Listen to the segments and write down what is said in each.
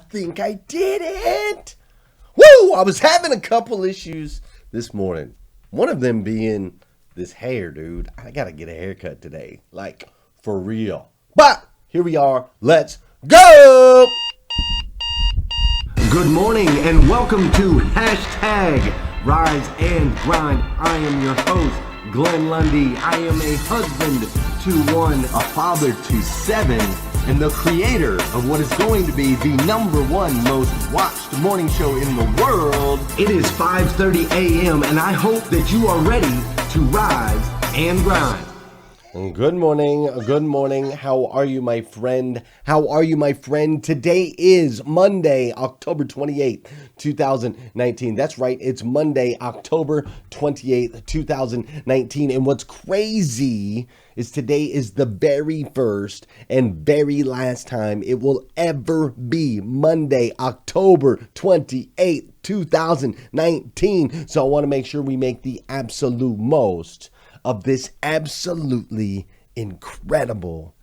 think I did it. Woo! I was having a couple issues this morning. One of them being this hair, dude. I gotta get a haircut today. Like, for real. But here we are. Let's go! Good morning and welcome to Hashtag Rise and Grind. I am your host, Glenn Lundy. I am a husband to one, a father to seven, and the creator of what is going to be the #1 most watched morning show in the world. It is 5:30 a.m. and I hope that you are ready to rise and grind. Good morning. Good morning. How are you, my friend? How are you, my friend? Today is Monday, October 28th, 2019. That's right. It's Monday, October 28th, 2019. And what's crazy is today is the very first and very last time it will ever be Monday, October 28th, 2019. So I want to make sure we make the absolute most of this absolutely incredible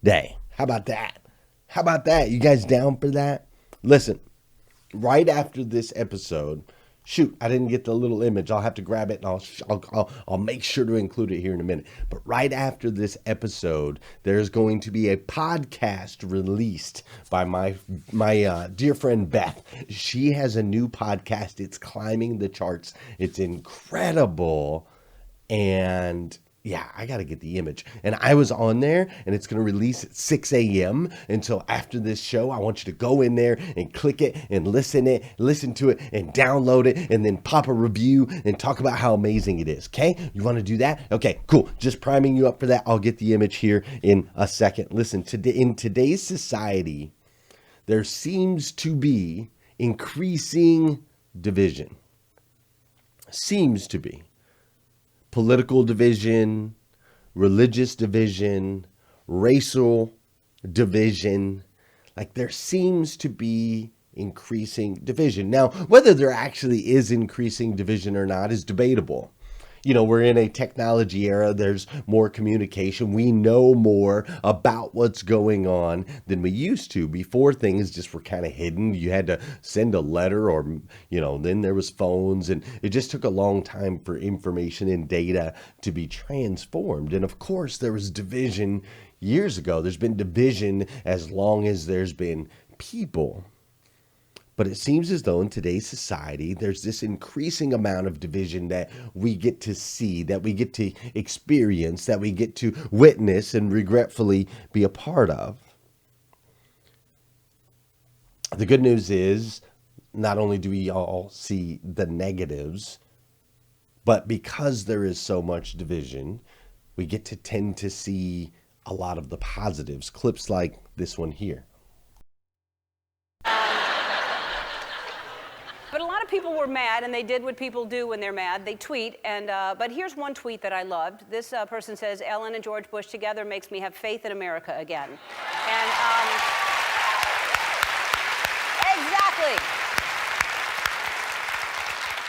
day. How about that? How about that? You guys down for that? Listen, right after this episode, shoot, I didn't get the little image. I'll have to grab it and I'll make sure to include it here in a minute. But right after this episode, there's going to be a podcast released by my dear friend Beth. She has a new podcast. It's climbing the charts. It's incredible. And yeah, I got to get the image. And I was on there, and it's going to release at 6 a.m. And so after this show, I want you to go in there and click it and listen to it and download it and then pop a review and talk about how amazing it is. Okay? You want to do that? Okay, cool. Just priming you up for that. I'll get the image here in a second. Listen, in today's society, there seems to be increasing division. Seems to be. Political division, religious division, racial division. Like there seems to be increasing division. Now, whether there actually is increasing division or not is debatable. You know, we're in a technology era. There's more communication. We know more about what's going on than we used to. Before, things just were kind of hidden. You had to send a letter or, you know, then there was phones, and it just took a long time for information and data to be transformed. And of course, there was division years ago. There's been division as long as there's been people. But it seems as though in today's society, there's this increasing amount of division that we get to see, that we get to experience, that we get to witness and regretfully be a part of. The good news is, not only do we all see the negatives, but because there is so much division, we get to tend to see a lot of the positives. Clips like this one here. But a lot of people were mad, and they did what people do when they're mad. They tweet, and but here's one tweet that I loved. This person says, "Ellen and George Bush together makes me have faith in America again." And exactly.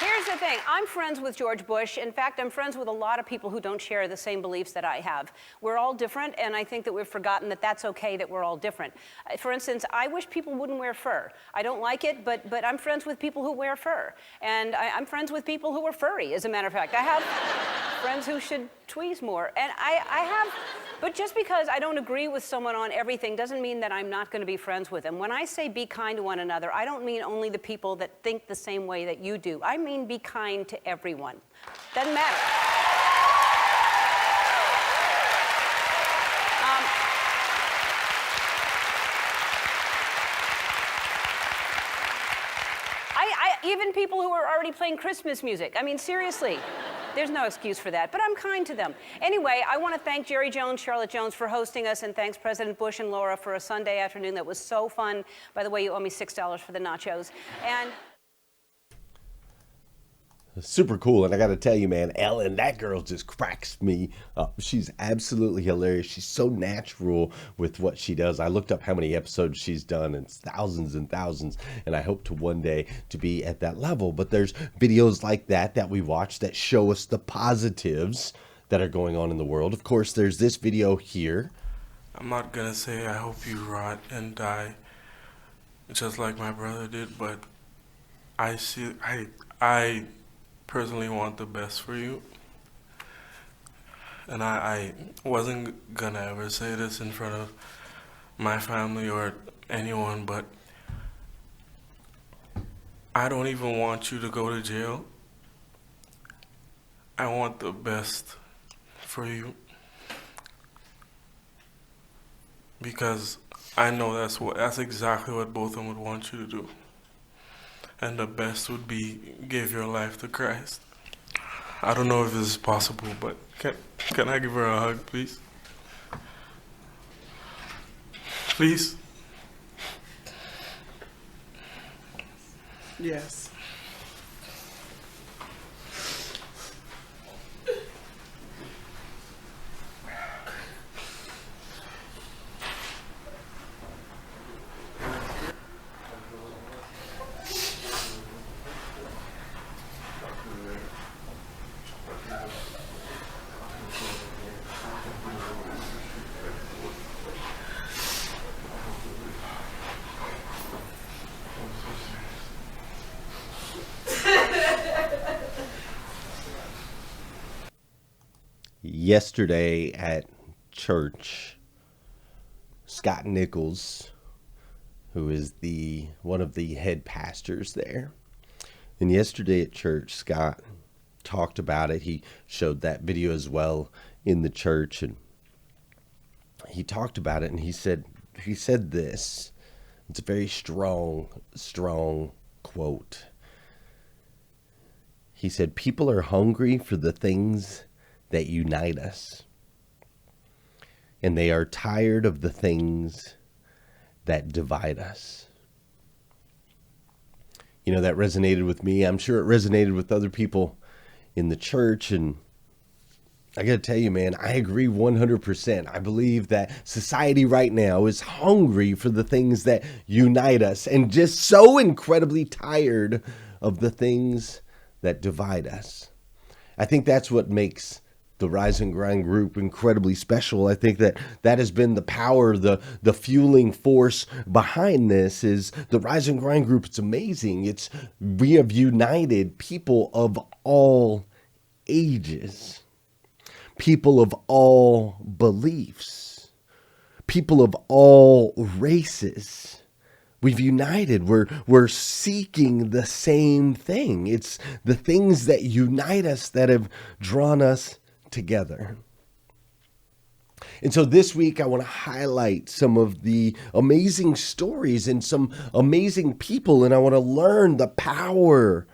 Here's the thing. I'm friends with George Bush. In fact, I'm friends with a lot of people who don't share the same beliefs that I have. We're all different, and I think that we've forgotten that that's okay, that we're all different. For instance, I wish people wouldn't wear fur. I don't like it, but I'm friends with people who wear fur. And I'm friends with people who are furry, as a matter of fact. I have friends who should tweeze more. And but just because I don't agree with someone on everything doesn't mean that I'm not going to be friends with them. When I say be kind to one another, I don't mean only the people that think the same way that you do. I mean be kind to everyone. Doesn't matter. Even people who are already playing Christmas music. I mean, seriously. There's no excuse for that, but I'm kind to them. Anyway, I want to thank Jerry Jones, Charlotte Jones for hosting us, and thanks President Bush and Laura for a Sunday afternoon that was so fun. By the way, you owe me $6 for the nachos. And super cool. And I got to tell you, man, Ellen, that girl just cracks me up. She's absolutely hilarious. She's so natural with what she does. I looked up how many episodes she's done, and it's thousands and thousands. And I hope to one day to be at that level. But there's videos like that we watch that show us the positives that are going on in the world. Of course, there's this video here. I'm not gonna say I hope you rot and die. just like my brother did, but I personally want the best for you. And I wasn't gonna ever say this in front of my family or anyone, but I don't even want you to go to jail. I want the best for you because I know that's exactly what both of them would want you to do. And the best would be give your life to Christ. I don't know if this is possible, but can I give her a hug, please? Please? Yes. Yesterday at church, Scott Nichols, who is one of the head pastors there, and yesterday at church, Scott talked about it. He showed that video as well in the church, and he talked about it, and he said this. It's a very strong quote. He said, "People are hungry for the things that unite us, and they are tired of the things that divide us." You know, that resonated with me. I'm sure it resonated with other people in the church, and I got to tell you, man, I agree 100%. I believe that society right now is hungry for the things that unite us and just so incredibly tired of the things that divide us. I think that's what makes the Rise and Grind group incredibly special. I think that has been the power, the fueling force behind this is the Rise and Grind group. It's amazing. We have united people of all ages, people of all beliefs, people of all races. We've united. We're seeking the same thing. It's the things that unite us that have drawn us together. And so this week I want to highlight some of the amazing stories and some amazing people, and I want to learn the power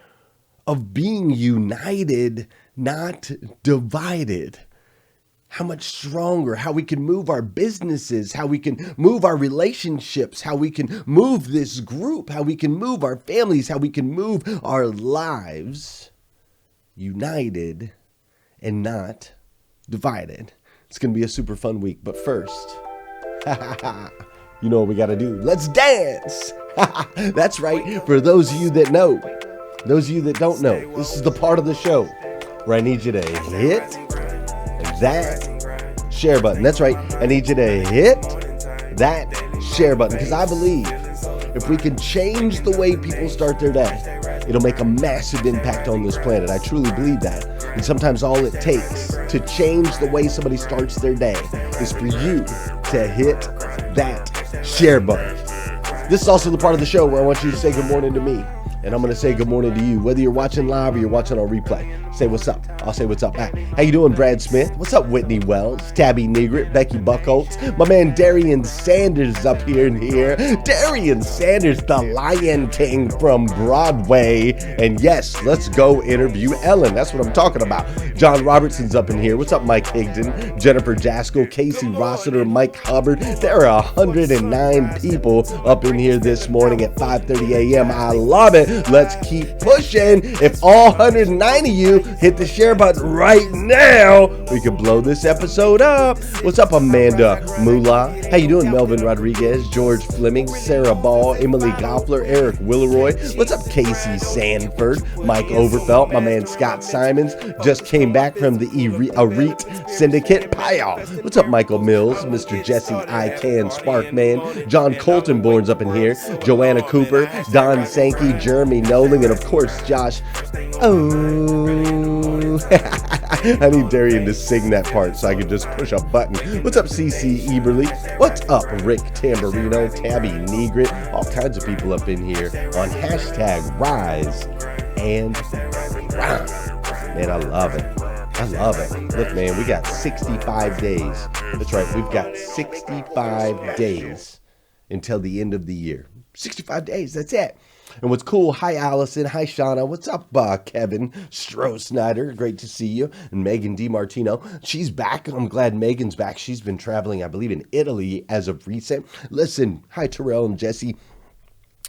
of being united, not divided. How much stronger, how we can move our businesses, how we can move our relationships, how we can move this group, how we can move our families, how we can move our lives united and not divided. It's going to be a super fun week. But first, you know what we got to do. Let's dance. That's right. For those of you that know, those of you that don't know, this is the part of the show where I need you to hit that share button. That's right. I need you to hit that share button because I believe if we can change the way people start their day, it'll make a massive impact on this planet. I truly believe that. And sometimes all it takes to change the way somebody starts their day is for you to hit that share button. This is also the part of the show where I want you to say good morning to me. And I'm going to say good morning to you, whether you're watching live or you're watching on replay. Say what's up. I'll say what's up back. How you doing, Brad Smith? What's up, Whitney Wells, Tabby Negrit, Becky Buckholtz, my man Darian Sanders up here and here. Darian Sanders, the Lion King from Broadway. And yes, let's go interview Ellen. That's what I'm talking about. John Robertson's up in here. What's up, Mike Higdon, Jennifer Jaskell, Casey Rossiter, Mike Hubbard. There are 109 people up in here this morning at 5:30 a.m. I love it. Let's keep pushing. If all 109 of you hit the share button right now, we can blow this episode up. What's up, Amanda Moolah? How you doing, Melvin Rodriguez, George Fleming, Sarah Ball, Emily Goffler, Eric Willeroy? What's up, Casey Sanford, Mike Overfelt, my man Scott Simons, just came back from the REIT Syndicate. Payal. What's up, Michael Mills, Mr. Jesse I Can Sparkman, John Colton-Born's up in here, Joanna Cooper, Don Sankey, Jeremy Noling, and of course, Josh. Oh, I need Darian to sing that part so I can just push a button. What's up, CC Eberly? What's up, Rick Tamburino, Tabby Negrit, all kinds of people up in here on hashtag Rise and Grind. Man, I love it. I love it. Look, man, we got 65 days. That's right. We've got 65 days until the end of the year. 65 days. That's it. And what's cool, hi, Allison. Hi, Shauna. What's up, Kevin Stroh-Snyder? Great to see you. And Megan DiMartino. She's back. I'm glad Megan's back. She's been traveling, I believe, in Italy as of recent. Listen, hi, Terrell and Jesse.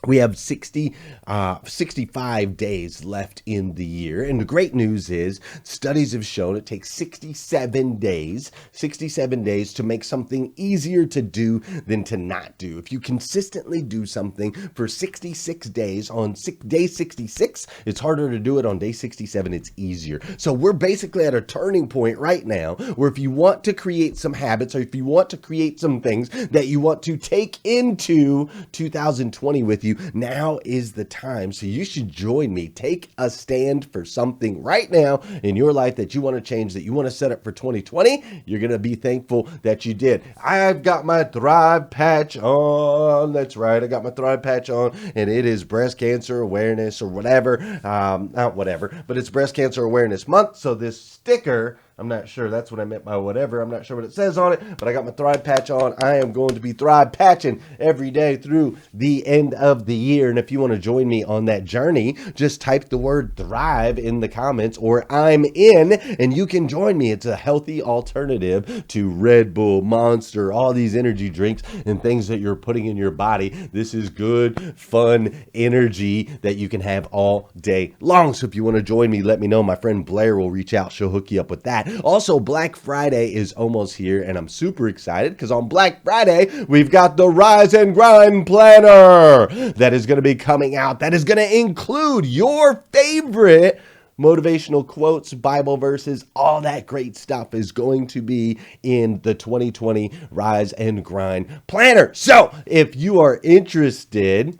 We have 65 days left in the year. And the great news is studies have shown it takes 67 days to make something easier to do than to not do. If you consistently do something for 66 days, on day 66, it's harder to do it on day 67. It's easier. So we're basically at a turning point right now where if you want to create some habits or if you want to create some things that you want to take into 2020 with you, now is the time. So you should join me. Take a stand for something right now in your life that you want to change, that you want to set up for 2020. You're going to be thankful that you did. I've got my Thrive patch on. That's right. I got my Thrive patch on, and it is breast cancer awareness or whatever. Not whatever, but it's breast cancer awareness month. So this sticker, I'm not sure. That's what I meant by whatever. I'm not sure what it says on it, but I got my Thrive patch on. I am going to be Thrive patching every day through the end of the year. And if you want to join me on that journey, just type the word Thrive in the comments or I'm in, and you can join me. It's a healthy alternative to Red Bull, Monster, all these energy drinks and things that you're putting in your body. This is good, fun energy that you can have all day long. So if you want to join me, let me know. My friend Blair will reach out. She'll hook you up with that. Also, Black Friday is almost here, and I'm super excited because on Black Friday, we've got the Rise and Grind Planner that is going to be coming out. That is going to include your favorite motivational quotes, Bible verses, all that great stuff is going to be in the 2020 Rise and Grind Planner. So if you are interested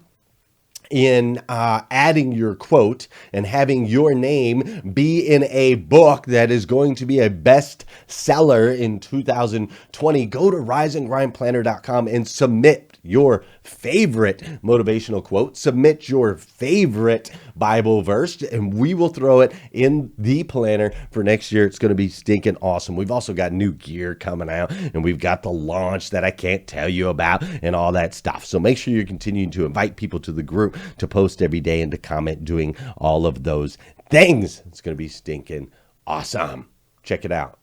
in adding your quote and having your name be in a book that is going to be a bestseller in 2020, go to riseandgrindplanner.com and submit your favorite motivational quote, submit your favorite Bible verse, and we will throw it in the planner for next year. It's going to be stinking awesome. We've also got new gear coming out, and we've got the launch that I can't tell you about and all that stuff. So make sure you're continuing to invite people to the group, to post every day and to comment, doing all of those things. It's going to be stinking awesome. Check it out.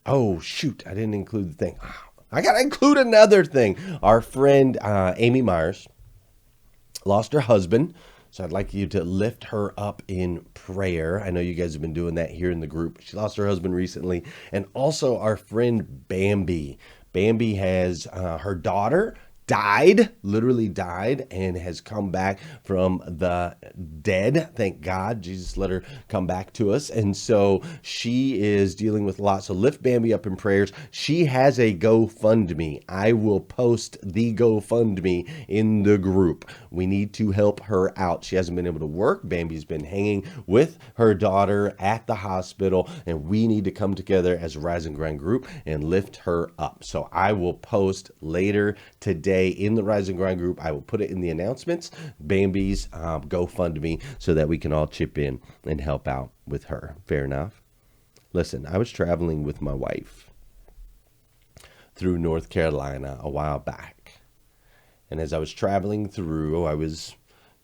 Oh, shoot. I didn't include the thing. I got to include another thing. Our friend Amy Myers lost her husband. So I'd like you to lift her up in prayer. I know you guys have been doing that here in the group. She lost her husband recently. And also our friend Bambi. Bambi has her daughter died, literally died, and has come back from the dead. Thank God. Jesus let her come back to us. And so she is dealing with a lot. So lift Bambi up in prayers. She has a GoFundMe. I will post the GoFundMe in the group. We need to help her out. She hasn't been able to work. Bambi's been hanging with her daughter at the hospital, and we need to come together as a Rise and Grind group and lift her up. So I will post later today in the Rise and Grind group. I will put it in the announcements, Bambi's GoFundMe, so that we can all chip in and help out with her. Fair enough? Listen, I was traveling with my wife through North Carolina a while back. And as I was traveling through, I was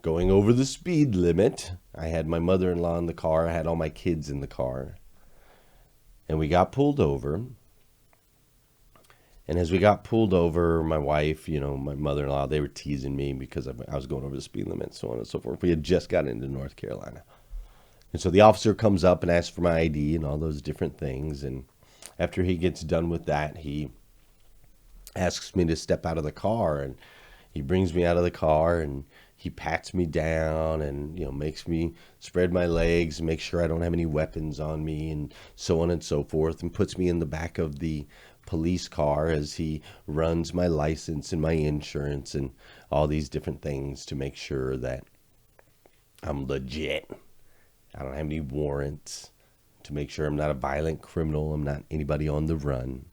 going over the speed limit. I had my mother-in-law in the car. I had all my kids in the car. And we got pulled over. And as we got pulled over, my wife, my mother-in-law, they were teasing me because I was going over the speed limit, so on and so forth. We had just got into North Carolina. And so the officer comes up and asks for my ID and all those different things. And after he gets done with that, he asks me to step out of the car. And he brings me out of the car and he pats me down and, makes me spread my legs and make sure I don't have any weapons on me and so on and so forth, and puts me in the back of the police car as he runs my license and my insurance and all these different things to make sure that I'm legit. I don't have any warrants, to make sure I'm not a violent criminal. I'm not anybody on the run.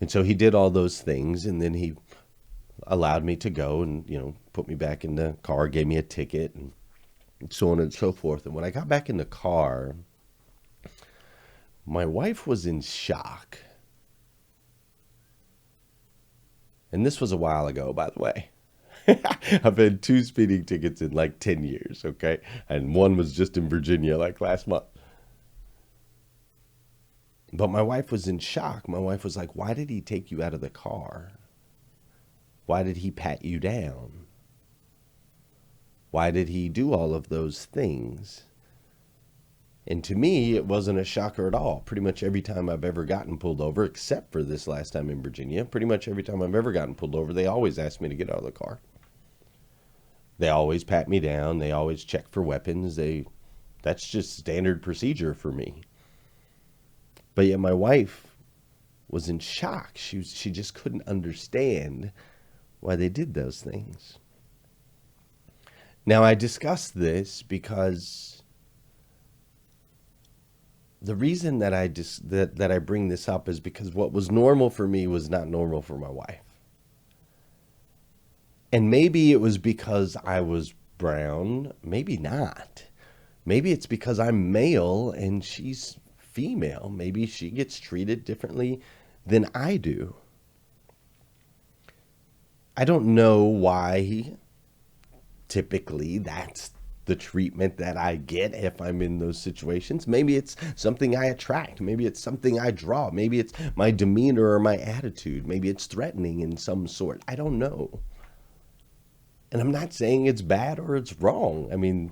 And so he did all those things, and then he allowed me to go and, put me back in the car, gave me a ticket, and so on and so forth. And when I got back in the car, my wife was in shock. And this was a while ago, by the way. I've had 2 speeding tickets in like 10 years, okay? And one was just in Virginia like last month. But my wife was in shock. My wife was like, why did he take you out of the car? Why did he pat you down? Why did he do all of those things? And to me, it wasn't a shocker at all. Pretty much every time I've ever gotten pulled over, except for this last time in Virginia, pretty much every time I've ever gotten pulled over, they always ask me to get out of the car. They always pat me down. They always check for weapons. That's just standard procedure for me. But yet my wife was in shock. She just couldn't understand why they did those things. Now, I discussed this because the reason that I bring this up is because what was normal for me was not normal for my wife. And maybe it was because I was brown, maybe not. Maybe it's because I'm male and she's female. Maybe she gets treated differently than I do. I don't know why typically that's the treatment that I get if I'm in those situations. Maybe it's something I attract. Maybe it's something I draw. Maybe it's my demeanor or my attitude. Maybe it's threatening in some sort. I don't know. And I'm not saying it's bad or it's wrong. I mean,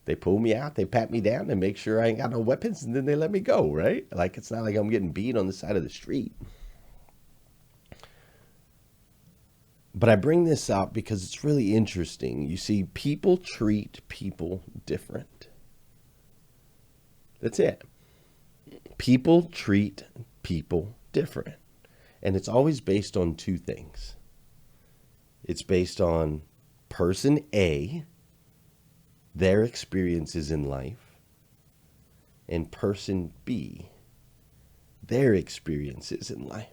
they pull me out, they pat me down, they make sure I ain't got no weapons, and then they let me go, right? Like, it's not like I'm getting beat on the side of the street. But I bring this up because it's really interesting. You see, people treat people different. That's it. People treat people different. And it's always based on 2 things. It's based on person A, their experiences in life, and person B, their experiences in life.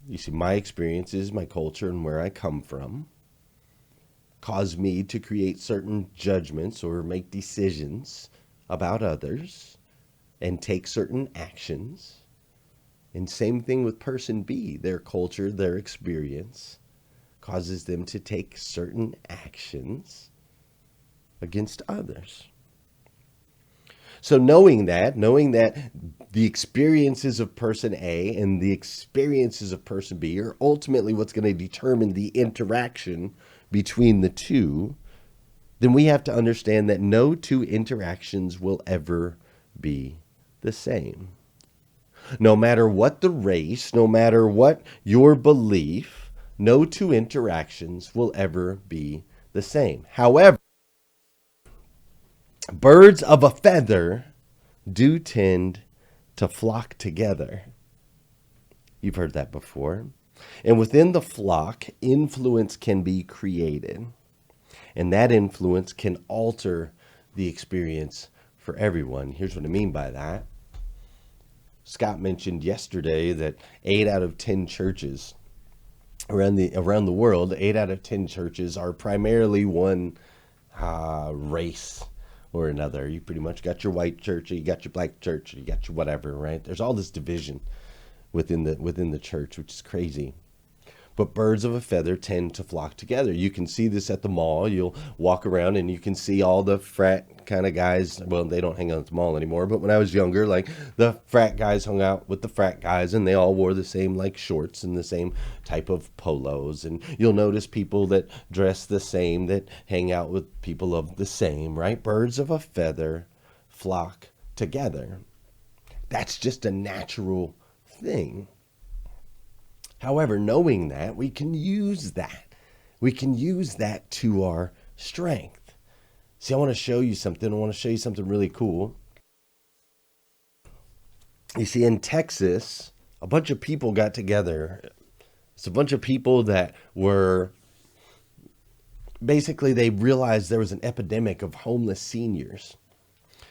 You see, my experiences, my culture, and where I come from cause me to create certain judgments or make decisions about others and take certain actions. And same thing with person B. Their culture, their experience causes them to take certain actions against others. So knowing that the experiences of person A and the experiences of person B are ultimately what's going to determine the interaction between the two, then we have to understand that no 2 interactions will ever be the same. No matter what the race, no matter what your belief, no 2 interactions will ever be the same. However, birds of a feather do tend to flock together. You've heard that before. And within the flock, influence can be created. And that influence can alter the experience for everyone. Here's what I mean by that. Scott mentioned yesterday that 8 out of 10 churches around the world, 8 out of 10 churches are primarily one race or another. You pretty much got your white church, or you got your black church, or you got your whatever, right? There's all this division within the church, which is crazy. But birds of a feather tend to flock together. You can see this at the mall. You'll walk around and you can see all the frat kind of guys. Well, they don't hang out at the mall anymore. But when I was younger, like the frat guys hung out with the frat guys and they all wore the same like shorts and the same type of polos. And you'll notice people that dress the same that hang out with people of the same, right? Birds of a feather flock together. That's just a natural thing. However, knowing that, we can use that. We can use that to our strength. See, I want to show you something. I want to show you something really cool. You see, in Texas, a bunch of people got together. It's a bunch of people that were, basically, they realized there was an epidemic of homeless seniors.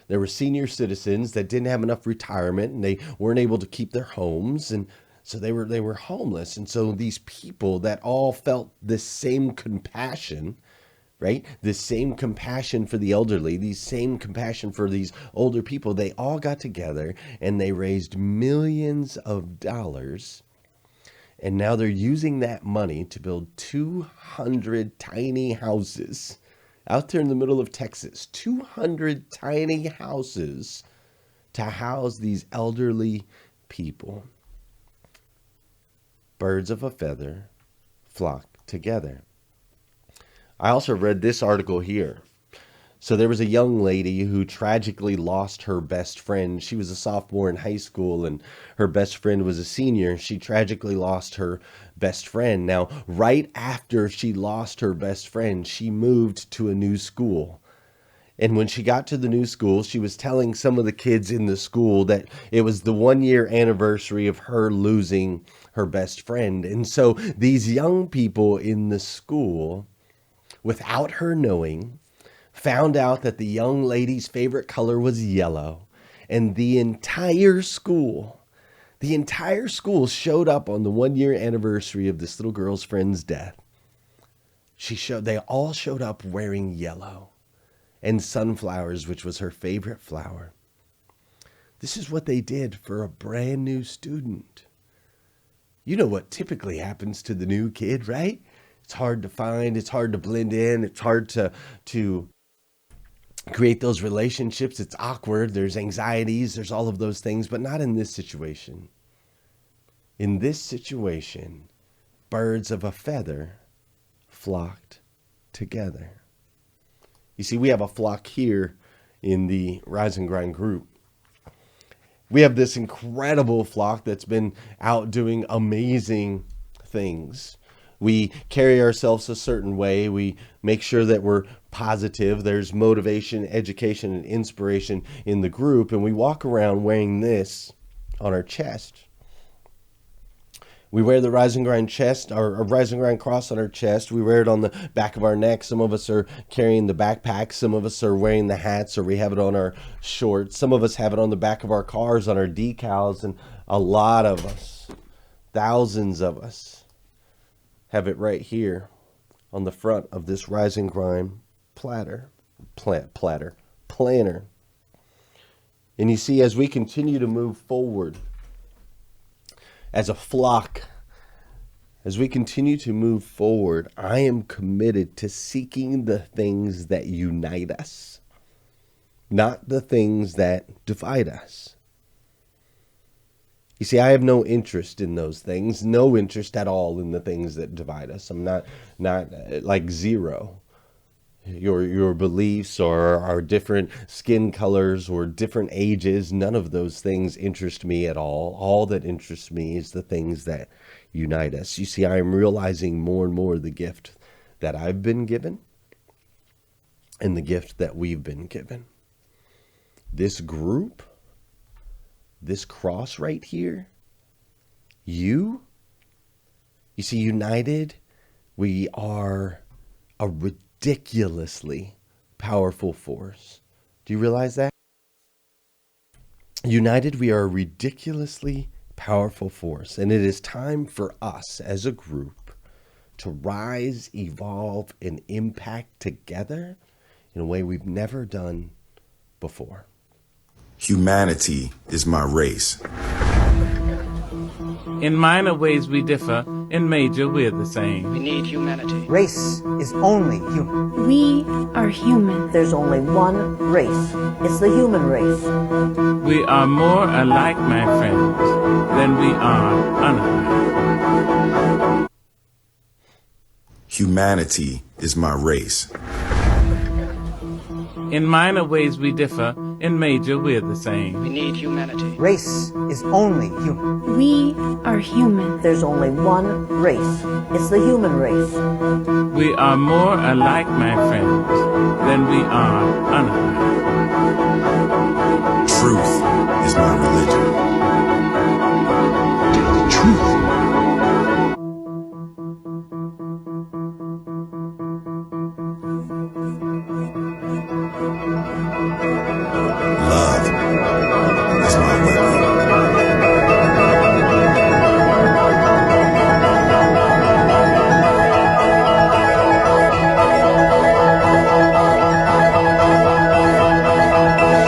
There were senior citizens that didn't have enough retirement and they weren't able to keep their homes, and so they were homeless. And so these people that all felt this same compassion, right? This same compassion for the elderly, these same compassion for these older people, they all got together and they raised millions of dollars. And now they're using that money to build 200 tiny houses out there in the middle of Texas. 200 tiny houses to house these elderly people. Birds of a feather flock together. I also read this article here. So there was a young lady who tragically lost her best friend. She was a sophomore in high school and her best friend was a senior. She tragically lost her best friend. Now, right after she lost her best friend, she moved to a new school. And when she got to the new school, she was telling some of the kids in the school that it was the 1-year anniversary of her losing her best friend. And so these young people in the school, without her knowing, found out that the young lady's favorite color was yellow. And the entire school showed up on the 1-year anniversary of this little girl's friend's death. They all showed up wearing yellow and sunflowers, which was her favorite flower. This is what they did for a brand new student. You know what typically happens to the new kid, right? It's hard to find, it's hard to blend in, it's hard to create those relationships. It's awkward, there's anxieties, there's all of those things, but not in this situation. In this situation, birds of a feather flocked together. You see, we have a flock here in the Rise and Grind group. We have this incredible flock that's been out doing amazing things. We carry ourselves a certain way. We make sure that we're positive. There's motivation, education, and inspiration in the group. And we walk around wearing this on our chest. We wear the Rise and Grind chest, our Rise and Grind cross on our chest. We wear it on the back of our neck. Some of us are carrying the backpack. Some of us are wearing the hats, or we have it on our shorts. Some of us have it on the back of our cars, on our decals. And a lot of us, thousands of us, have it right here on the front of this Rise and Grind planner. And you see, as we continue to move forward, as a flock, as we continue to move forward, I am committed to seeking the things that unite us, not the things that divide us. You see, I have no interest in those things, no interest at all in the things that divide us. I'm not like zero. Your beliefs or our different skin colors or different ages, none of those things interest me at all. All that interests me is the things that unite us. You see, I am realizing more and more the gift that I've been given and the gift that we've been given. This group, this cross right here, you see, united, we are a ridiculously powerful force. Do you realize that? United, we are a ridiculously powerful force, and it is time for us as a group to rise, evolve, and impact together in a way we've never done before. Humanity is my race. In minor ways we differ, in major we're the same. We need humanity. Race is only human. We are human. There's only one race. It's the human race. We are more alike, my friends, than we are unlike. Humanity is my race. In minor ways we differ, in major we're the same. We need humanity. Race is only human. We are human. There's only one race. It's the human race. We are more alike, my friends, than we are unlike. Truth is my religion. Tell the truth. Love is my weapon.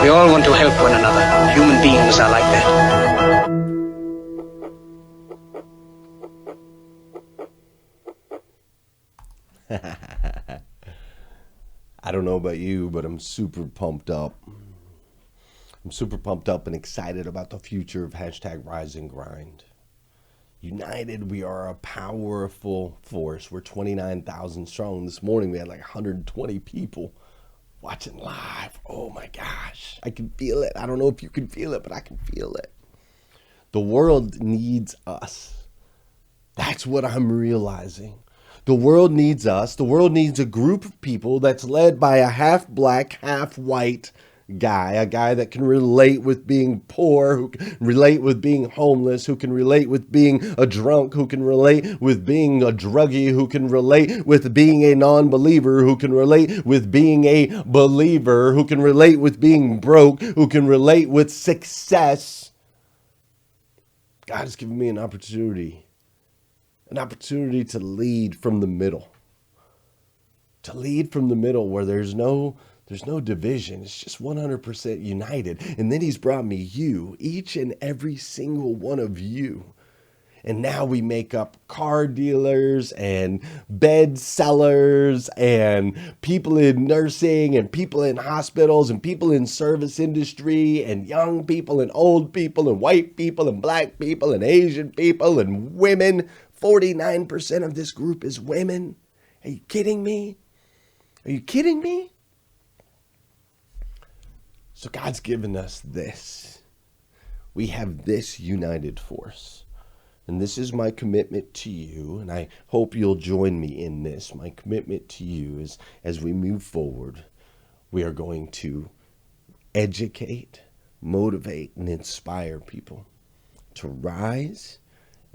We all want to help one another. Human beings are like that. I don't know about you, but I'm super pumped up. I'm super pumped up and excited about the future of hashtag Rise and Grind. United, we are a powerful force. We're 29,000 strong. This morning we had like 120 people watching live. Oh my gosh, I can feel it. I don't know if you can feel it, but I can feel it. The world needs us. That's what I'm realizing. The world needs us. The world needs a group of people that's led by a half black, half white guy, a guy that can relate with being poor, who can relate with being homeless, who can relate with being a drunk, who can relate with being a druggie, who can relate with being a non-believer, who can relate with being a believer, who can relate with being broke, who can relate with success. God has given me an opportunity to lead from the middle. To lead from the middle where there's no division. It's just 100% united. And then he's brought me you, each and every single one of you. And now we make up car dealers and bed sellers and people in nursing and people in hospitals and people in service industry and young people and old people and white people and black people and Asian people and women. 49% of this group is women. Are you kidding me? Are you kidding me? So God's given us this. We have this united force. And this is my commitment to you, and I hope you'll join me in this. My commitment to you is, as we move forward, we are going to educate, motivate, and inspire people to rise,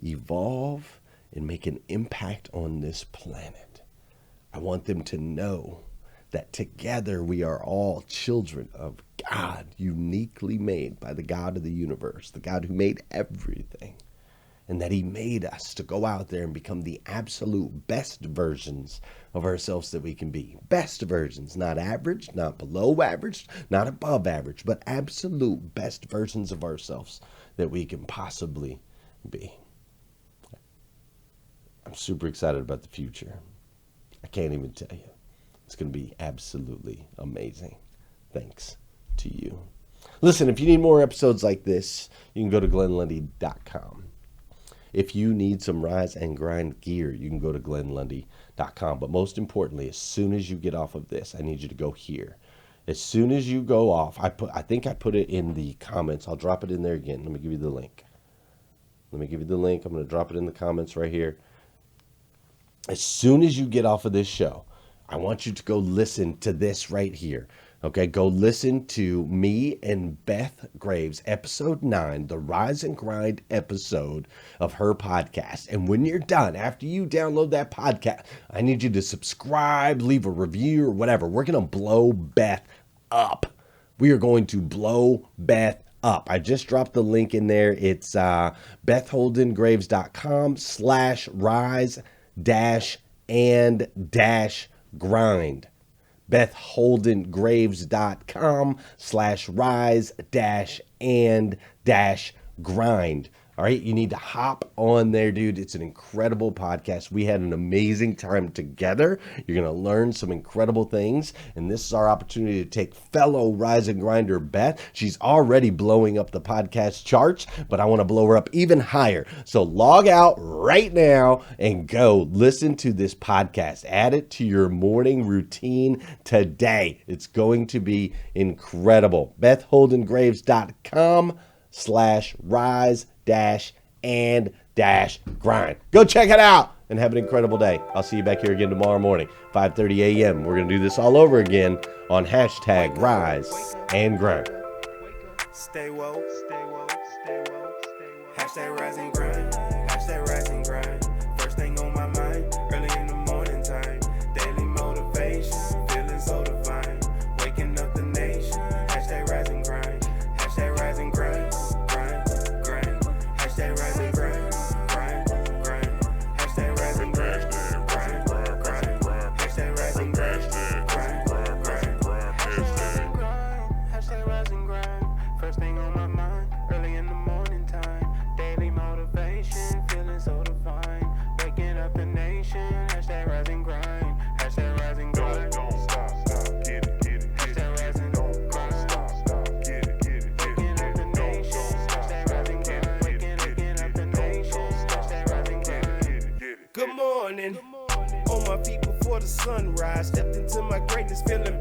evolve, and make an impact on this planet. I want them to know that together we are all children of God, uniquely made by the God of the universe, the God who made everything, and that he made us to go out there and become the absolute best versions of ourselves that we can be. Best versions, not average, not below average, not above average, but absolute best versions of ourselves that we can possibly be. I'm super excited about the future. I can't even tell you. It's going to be absolutely amazing. Thanks to you. Listen, if you need more episodes like this, you can go to glennlundy.com. If you need some Rise and Grind gear, you can go to glennlundy.com. But most importantly, as soon as you get off of this, I need you to go here. As soon as you go off, I think I put it in the comments. I'll drop it in there again. Let me give you the link. I'm going to drop it in the comments right here. As soon as you get off of this show, I want you to go listen to this right here. Okay, go listen to me and Beth Graves, episode 9, the Rise and Grind episode of her podcast. And when you're done, after you download that podcast, I need you to subscribe, leave a review or whatever. We're going to blow Beth up. We are going to blow Beth up. I just dropped the link in there. It's bethholdengraves.com/rise-and-grind. bethholdengraves.com/rise-and-grind. All right, you need to hop on there, dude. It's an incredible podcast. We had an amazing time together. You're going to learn some incredible things, and this is our opportunity to take fellow Rise and Grinder Beth. She's already blowing up the podcast charts, but I want to blow her up even higher. So log out right now and go listen to this podcast. Add it to your morning routine today. It's going to be incredible. BethHoldenGraves.com/rise-and-grind. Go check it out and have an incredible day. I'll see you back here again tomorrow morning, 5:30 a.m. We're going to do this all over again on hashtag Rise and Grind. Stay woke, stay woke, stay woke, stay woke. Hashtag Rise and Grind, hashtag Rise and Grind. First thing on my mind, early in the morning time. Daily motivation, feeling so divine. Waking up the nation, hashtag Rise and Grind. Hashtag Rise and Grind, grind, grind. Hashtag Rise and Grind, grind, grind. Hashtag Rise and Grind, grind, grind. Hashtag Rise and Grind, grind, grind. Hashtag Rise and Grind. First thing on my mind, early in the morning time. Daily motivation, feeling so divine. Waking up the nation, hashtag Rise and Grind. Hashtag Rise and Grind. Don't stop, get it, get it. Hashtag Rise and Grind. Stop, get it, get it. Waking up the nation, hashtag Rise and Grind. Waking up the nation, hashtag Rise and Grind. Good morning. On my feet before the sunrise. Stepped into my greatness, feeling